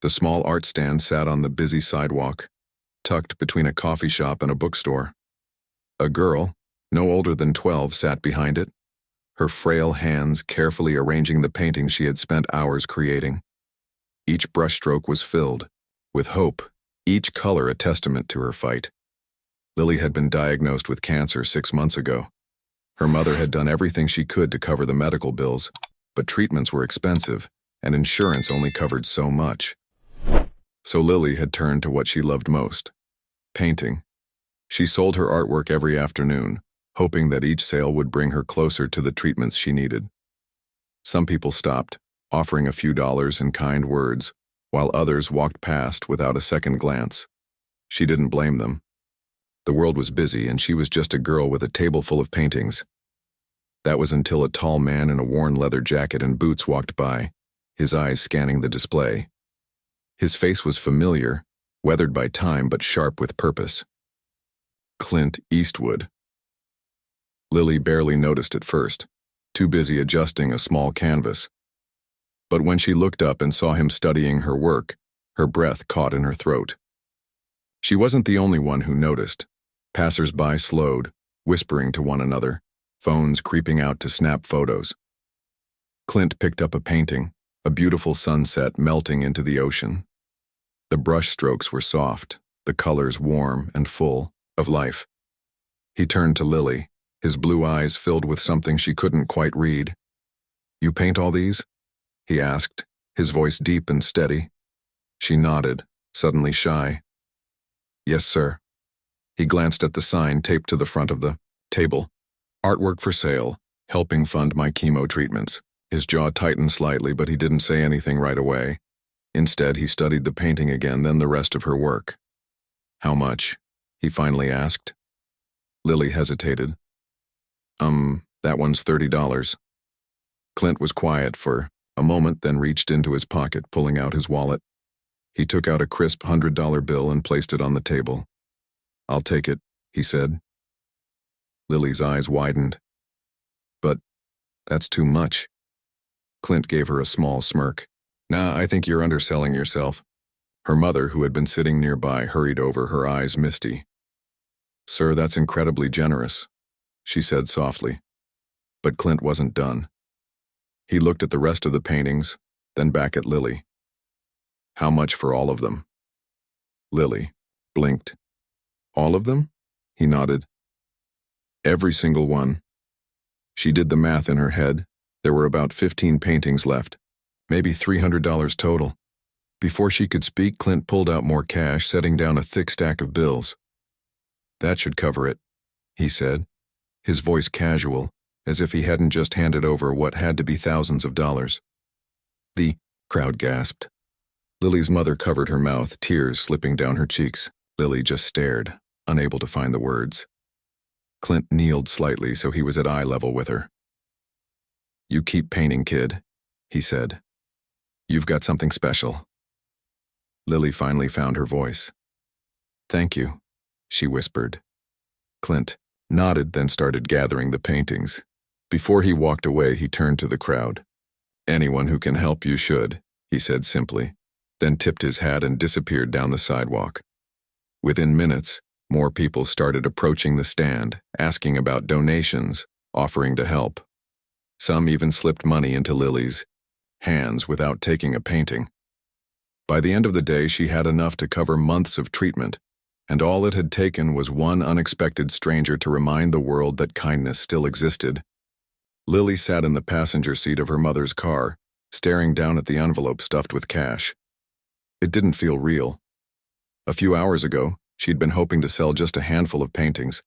The small art stand sat on the busy sidewalk, tucked between a coffee shop and a bookstore. A girl, no older than 12, sat behind it, her frail hands carefully arranging the painting she had spent hours creating. Each brushstroke was filled with hope, each color a testament to her fight. Lily had been diagnosed with cancer 6 months ago. Her mother had done everything she could to cover the medical bills, but treatments were expensive, and insurance only covered so much. So Lily had turned to what she loved most: painting. She sold her artwork every afternoon, hoping that each sale would bring her closer to the treatments she needed. Some people stopped, offering a few dollars and kind words, while others walked past without a second glance. She didn't blame them. The world was busy, and she was just a girl with a table full of paintings. That was until a tall man in a worn leather jacket and boots walked by, his eyes scanning the display. His face was familiar, weathered by time but sharp with purpose. Clint Eastwood. Lily barely noticed at first, too busy adjusting a small canvas. But when she looked up and saw him studying her work, her breath caught in her throat. She wasn't the only one who noticed. Passers-by slowed, whispering to one another, phones creeping out to snap photos. Clint picked up a painting, a beautiful sunset melting into the ocean. The brush strokes were soft, the colors warm and full of life. He turned to Lily, his blue eyes filled with something she couldn't quite read. "You paint all these?" he asked, his voice deep and steady. She nodded, suddenly shy. "Yes, sir." He glanced at the sign taped to the front of the table. "Artwork for sale, helping fund my chemo treatments." His jaw tightened slightly, but he didn't say anything right away. Instead, he studied the painting again, then the rest of her work. "How much?" he finally asked. Lily hesitated. That one's $30. Clint was quiet for a moment, then reached into his pocket, pulling out his wallet. He took out a crisp $100 bill and placed it on the table. "I'll take it," he said. Lily's eyes widened. "But that's too much." Clint gave her a small smirk. "Nah, I think you're underselling yourself." Her mother, who had been sitting nearby, hurried over, her eyes misty. "Sir, that's incredibly generous," she said softly. But Clint wasn't done. He looked at the rest of the paintings, then back at Lily. "How much for all of them?" Lily blinked. "All of them?" He nodded. "Every single one." She did the math in her head. There were about 15 paintings left, maybe $300 total. Before she could speak, Clint pulled out more cash, setting down a thick stack of bills. "That should cover it," he said, his voice casual, as if he hadn't just handed over what had to be thousands of dollars. The crowd gasped. Lily's mother covered her mouth, tears slipping down her cheeks. Lily just stared, unable to find the words. Clint kneeled slightly so he was at eye level with her. "You keep painting, kid," he said. "You've got something special." Lily finally found her voice. "Thank you," she whispered. Clint nodded, then started gathering the paintings. Before he walked away, he turned to the crowd. "Anyone who can help you should," he said simply, then tipped his hat and disappeared down the sidewalk. Within minutes, more people started approaching the stand, asking about donations, offering to help. Some even slipped money into Lily's hands without taking a painting. By the end of the day, she had enough to cover months of treatment, and all it had taken was one unexpected stranger to remind the world that kindness still existed. Lily sat in the passenger seat of her mother's car, staring down at the envelope stuffed with cash. It didn't feel real. A few hours ago, she'd been hoping to sell just a handful of paintings.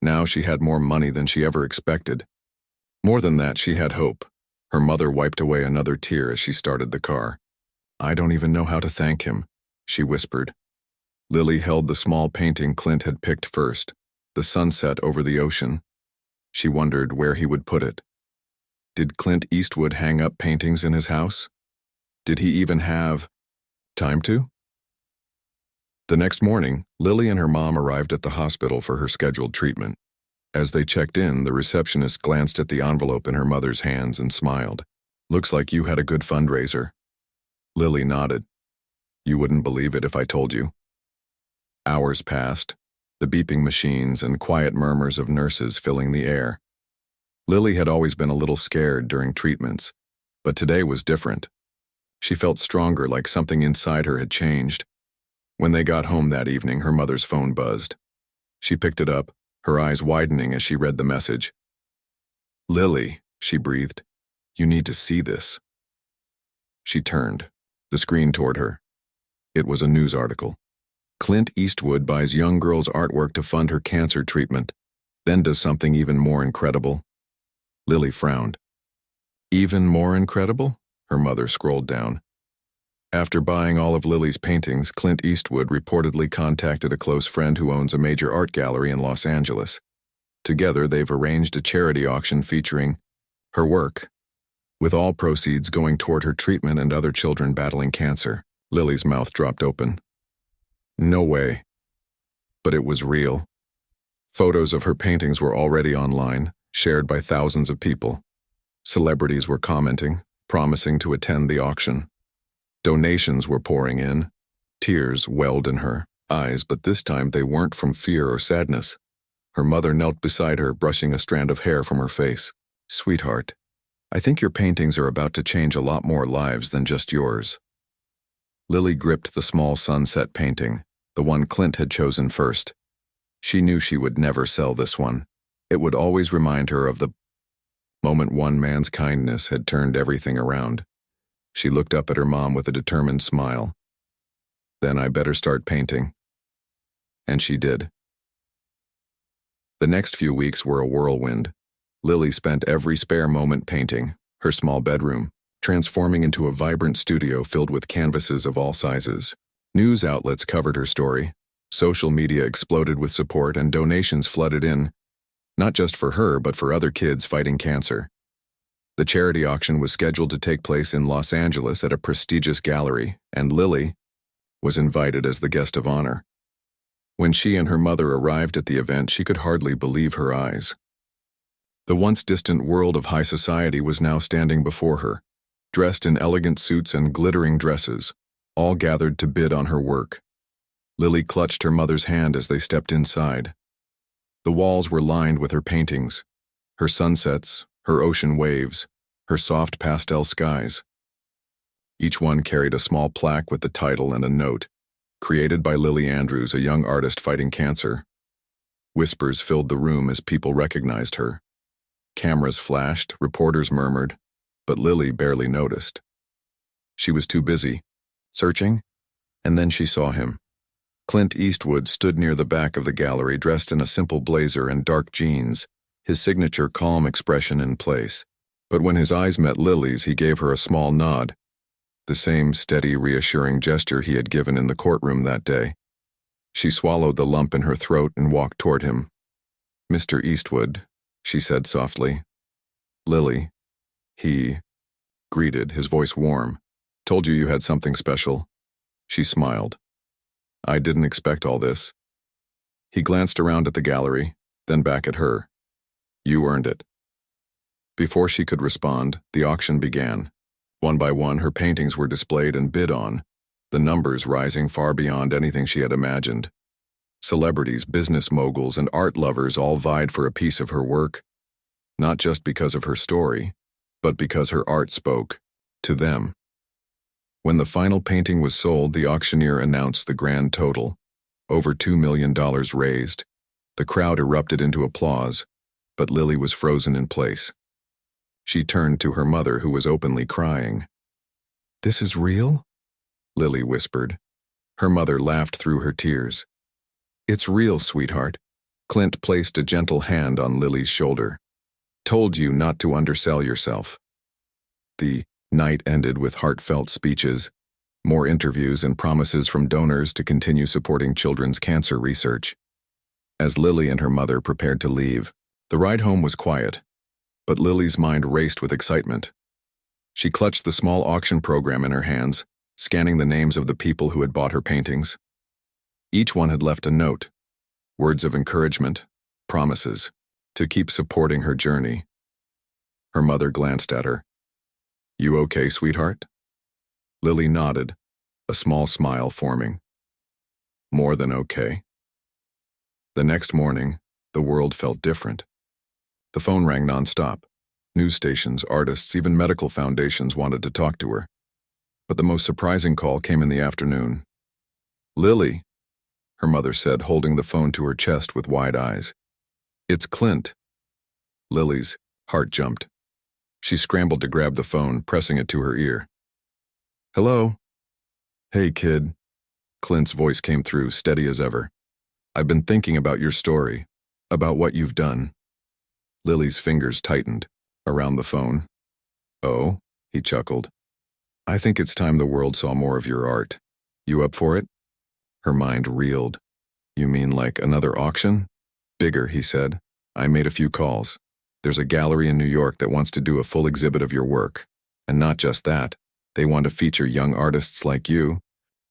Now she had more money than she ever expected. More than that, she had hope. Her mother wiped away another tear as she started the car. "I don't even know how to thank him," she whispered. Lily held the small painting Clint had picked first, the sunset over the ocean. She wondered where he would put it. Did Clint Eastwood hang up paintings in his house? Did he even have time to? The next morning, Lily and her mom arrived at the hospital for her scheduled treatment. As they checked in, the receptionist glanced at the envelope in her mother's hands and smiled. "Looks like you had a good fundraiser." Lily nodded. You wouldn't believe it if I told you. Hours passed, the beeping machines and quiet murmurs of nurses filling the air. Lily had always been a little scared during treatments, but today was different. She felt stronger, like something inside her had changed. When they got home that evening, her mother's phone buzzed. She picked it up, her eyes widening as she read the message. "Lily," she breathed, "you need to see this." She turned, the screen toward her. It was a news article. Clint Eastwood buys young girl's artwork to fund her cancer treatment, then does something even more incredible. Lily frowned. Even more incredible? Her mother scrolled down. After buying all of Lily's paintings, Clint Eastwood reportedly contacted a close friend who owns a major art gallery in Los Angeles. Together, they've arranged a charity auction featuring her work, with all proceeds going toward her treatment and other children battling cancer. Lily's mouth dropped open. No way. But it was real. Photos of her paintings were already online, shared by thousands of people. Celebrities were commenting, promising to attend the auction. Donations were pouring in. Tears welled in her eyes, but this time they weren't from fear or sadness. Her mother knelt beside her, brushing a strand of hair from her face. "Sweetheart, I think your paintings are about to change a lot more lives than just yours." Lily gripped the small sunset painting, the one Clint had chosen first. She knew she would never sell this one. It would always remind her of the moment one man's kindness had turned everything around. She looked up at her mom with a determined smile. "Then I better start painting." And she did. The next few weeks were a whirlwind. Lily spent every spare moment painting, her small bedroom, transforming into a vibrant studio filled with canvases of all sizes. News outlets covered her story. Social media exploded with support and donations flooded in, not just for her but for other kids fighting cancer. The charity auction was scheduled to take place in Los Angeles at a prestigious gallery, and Lily was invited as the guest of honor. When she and her mother arrived at the event, she could hardly believe her eyes. The once distant world of high society was now standing before her, dressed in elegant suits and glittering dresses, all gathered to bid on her work. Lily clutched her mother's hand as they stepped inside. The walls were lined with her paintings, her sunsets, her ocean waves, her soft pastel skies. Each one carried a small plaque with the title and a note, created by Lily Andrews, a young artist fighting cancer. Whispers filled the room as people recognized her. Cameras flashed, reporters murmured, but Lily barely noticed. She was too busy, searching, and then she saw him. Clint Eastwood stood near the back of the gallery, dressed in a simple blazer and dark jeans, his signature calm expression in place. But when his eyes met Lily's, he gave her a small nod, the same steady, reassuring gesture he had given in the courtroom that day. She swallowed the lump in her throat and walked toward him. "Mr. Eastwood," she said softly. "Lily," he greeted, his voice warm. "Told you had something special." She smiled. "I didn't expect all this." He glanced around at the gallery, then back at her. "You earned it." Before she could respond, the auction began. One by one, her paintings were displayed and bid on, the numbers rising far beyond anything she had imagined. Celebrities, business moguls, and art lovers all vied for a piece of her work, not just because of her story, but because her art spoke to them. When the final painting was sold, the auctioneer announced the grand total, over $2 million raised. The crowd erupted into applause, but Lily was frozen in place. She turned to her mother, who was openly crying. "This is real?" Lily whispered. Her mother laughed through her tears. "It's real, sweetheart." Clint placed a gentle hand on Lily's shoulder. "Told you not to undersell yourself." The night ended with heartfelt speeches, more interviews, and promises from donors to continue supporting children's cancer research. As Lily and her mother prepared to leave, the ride home was quiet, but Lily's mind raced with excitement. She clutched the small auction program in her hands, scanning the names of the people who had bought her paintings. Each one had left a note, words of encouragement, promises to keep supporting her journey. Her mother glanced at her. "You okay, sweetheart?" Lily nodded, a small smile forming. More than okay. The next morning, the world felt different. The phone rang nonstop. News stations, artists, even medical foundations wanted to talk to her. But the most surprising call came in the afternoon. "Lily," her mother said, holding the phone to her chest with wide eyes. "It's Clint." Lily's heart jumped. She scrambled to grab the phone, pressing it to her ear. "Hello?" "Hey, kid." Clint's voice came through, steady as ever. "I've been thinking about your story, about what you've done." Lily's fingers tightened around the phone. "Oh," he chuckled. "I think it's time the world saw more of your art. You up for it?" Her mind reeled. "You mean like another auction?" "Bigger," he said. "I made a few calls. There's a gallery in New York that wants to do a full exhibit of your work. And not just that, they want to feature young artists like you,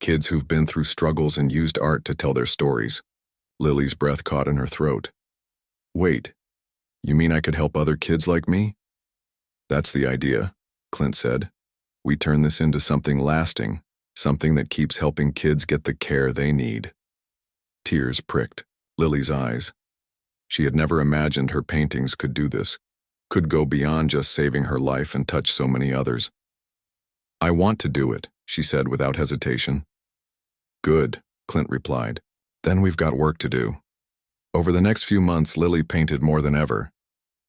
kids who've been through struggles and used art to tell their stories." Lily's breath caught in her throat. "Wait, you mean I could help other kids like me?" "That's the idea," Clint said. "We turn this into something lasting, something that keeps helping kids get the care they need." Tears pricked Lily's eyes. She had never imagined her paintings could do this, could go beyond just saving her life and touch so many others. "I want to do it," she said without hesitation. "Good," Clint replied. "Then we've got work to do." Over the next few months, Lily painted more than ever.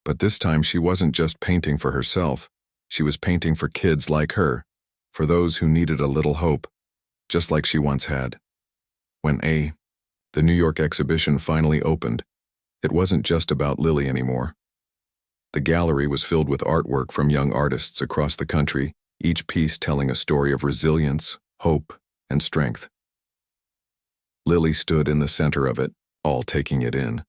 But this time she wasn't just painting for herself. She was painting for kids like her, for those who needed a little hope, just like she once had. When the New York exhibition finally opened, it wasn't just about Lily anymore. The gallery was filled with artwork from young artists across the country, each piece telling a story of resilience, hope, and strength. Lily stood in the center of it, all taking it in.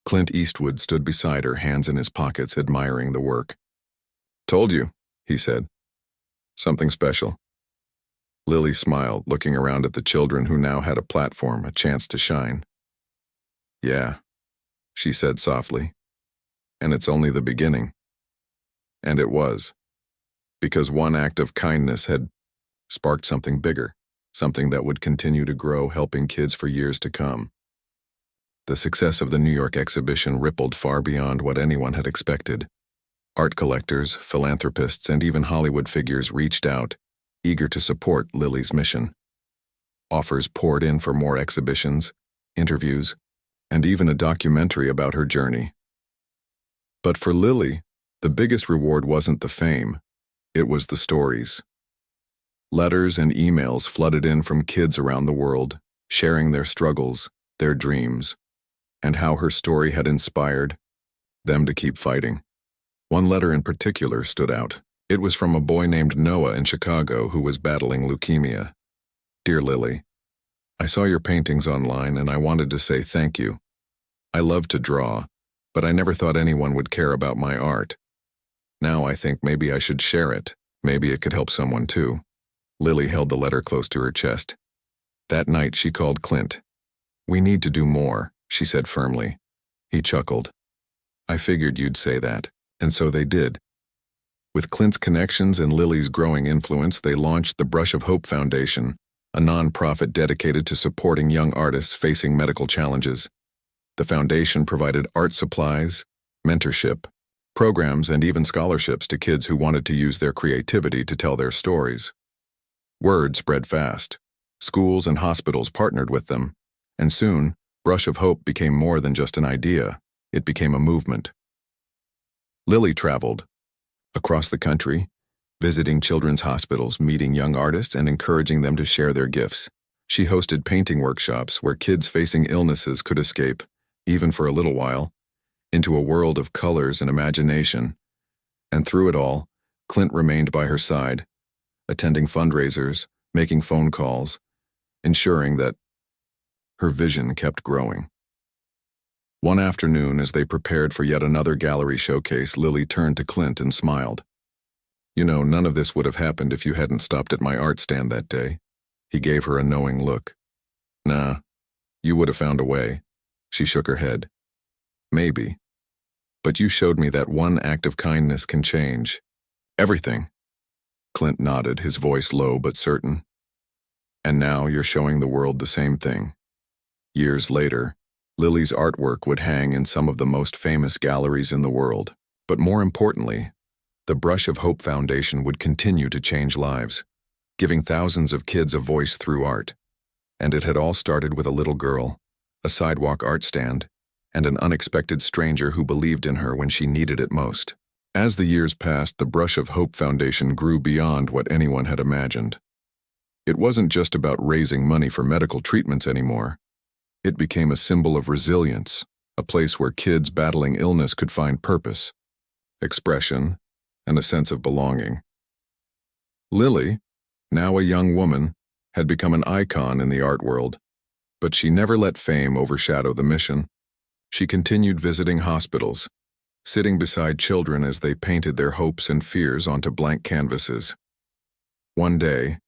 Clint Eastwood stood beside her, hands in his pockets, admiring the work. "Told you," he said. "Something special." Lily smiled, looking around at the children who now had a platform, a chance to shine. "Yeah," she said softly. "And it's only the beginning." And it was. Because one act of kindness had sparked something bigger, something that would continue to grow, helping kids for years to come. The success of the New York exhibition rippled far beyond what anyone had expected. Art collectors, philanthropists, and even Hollywood figures reached out, eager to support Lily's mission. Offers poured in for more exhibitions, interviews, and even a documentary about her journey. But for Lily, the biggest reward wasn't the fame, it was the stories. Letters and emails flooded in from kids around the world, sharing their struggles, their dreams, and how her story had inspired them to keep fighting. One letter in particular stood out. It was from a boy named Noah in Chicago who was battling leukemia. "Dear Lily, I saw your paintings online and I wanted to say thank you. I love to draw, but I never thought anyone would care about my art. Now I think maybe I should share it. Maybe it could help someone too." Lily held the letter close to her chest. That night she called Clint. "We need to do more," she said firmly. He chuckled. "I figured you'd say that." And so they did. With Clint's connections and Lily's growing influence, they launched the Brush of Hope Foundation, a nonprofit dedicated to supporting young artists facing medical challenges. The foundation provided art supplies, mentorship, programs, and even scholarships to kids who wanted to use their creativity to tell their stories. Word spread fast. Schools and hospitals partnered with them, and soon, Brush of Hope became more than just an idea. It became a movement. Lily traveled across the country, visiting children's hospitals, meeting young artists, and encouraging them to share their gifts. She hosted painting workshops where kids facing illnesses could escape, even for a little while, into a world of colors and imagination. And through it all, Clint remained by her side, attending fundraisers, making phone calls, ensuring that her vision kept growing. One afternoon, as they prepared for yet another gallery showcase, Lily turned to Clint and smiled. "You know, none of this would have happened if you hadn't stopped at my art stand that day." He gave her a knowing look. "Nah, you would have found a way." She shook her head. "Maybe. But you showed me that one act of kindness can change everything." Clint nodded, his voice low but certain. And now you're showing the world the same thing. Years later, Lily's artwork would hang in some of the most famous galleries in the world. But more importantly, the Brush of Hope Foundation would continue to change lives, giving thousands of kids a voice through art. And it had all started with a little girl, a sidewalk art stand, and an unexpected stranger who believed in her when she needed it most. As the years passed, the Brush of Hope Foundation grew beyond what anyone had imagined. It wasn't just about raising money for medical treatments anymore. It became a symbol of resilience, a place where kids battling illness could find purpose, expression, and a sense of belonging. Lily, now a young woman, had become an icon in the art world, but she never let fame overshadow the mission. She continued visiting hospitals, sitting beside children as they painted their hopes and fears onto blank canvases. One day,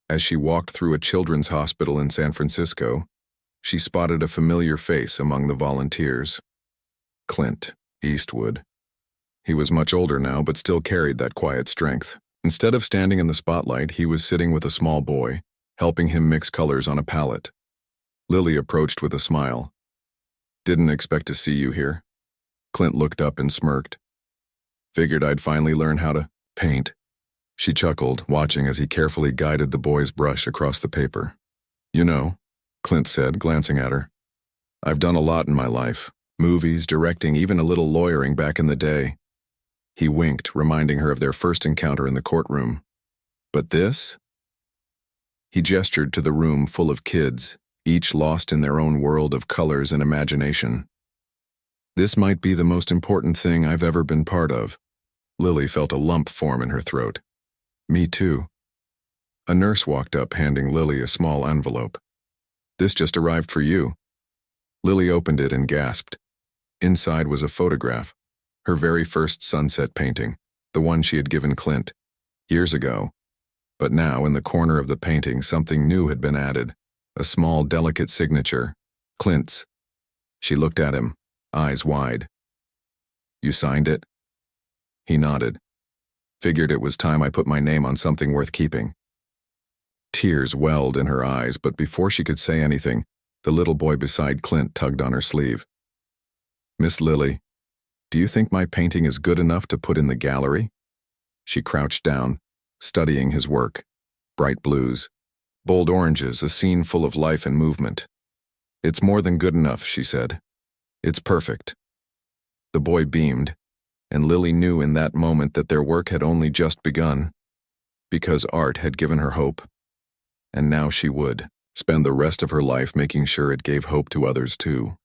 as she walked through a children's hospital in San Francisco, she spotted a familiar face among the volunteers. Clint Eastwood. He was much older now, but still carried that quiet strength. Instead of standing in the spotlight, he was sitting with a small boy, helping him mix colors on a palette. Lily approached with a smile. "Didn't expect to see you here." Clint looked up and smirked. "Figured I'd finally learn how to paint." She chuckled, watching as he carefully guided the boy's brush across the paper. "You know," Clint said, glancing at her, "I've done a lot in my life. Movies, directing, even a little lawyering back in the day." He winked, reminding her of their first encounter in the courtroom. "But this?" He gestured to the room full of kids, each lost in their own world of colors and imagination. "This might be the most important thing I've ever been part of." Lily felt a lump form in her throat. "Me too." A nurse walked up, handing Lily a small envelope. "This just arrived for you." Lily opened it and gasped. Inside was a photograph, her very first sunset painting, the one she had given Clint years ago. But now, in the corner of the painting, something new had been added, a small, delicate signature, Clint's. She looked at him, eyes wide. "You signed it?" He nodded. "Figured it was time I put my name on something worth keeping." Tears welled in her eyes, but before she could say anything, the little boy beside Clint tugged on her sleeve. "Miss Lily, do you think my painting is good enough to put in the gallery?" She crouched down, studying his work. Bright blues, bold oranges, a scene full of life and movement. "It's more than good enough," she said. "It's perfect." The boy beamed, and Lily knew in that moment that their work had only just begun, because art had given her hope. And now she would spend the rest of her life making sure it gave hope to others too.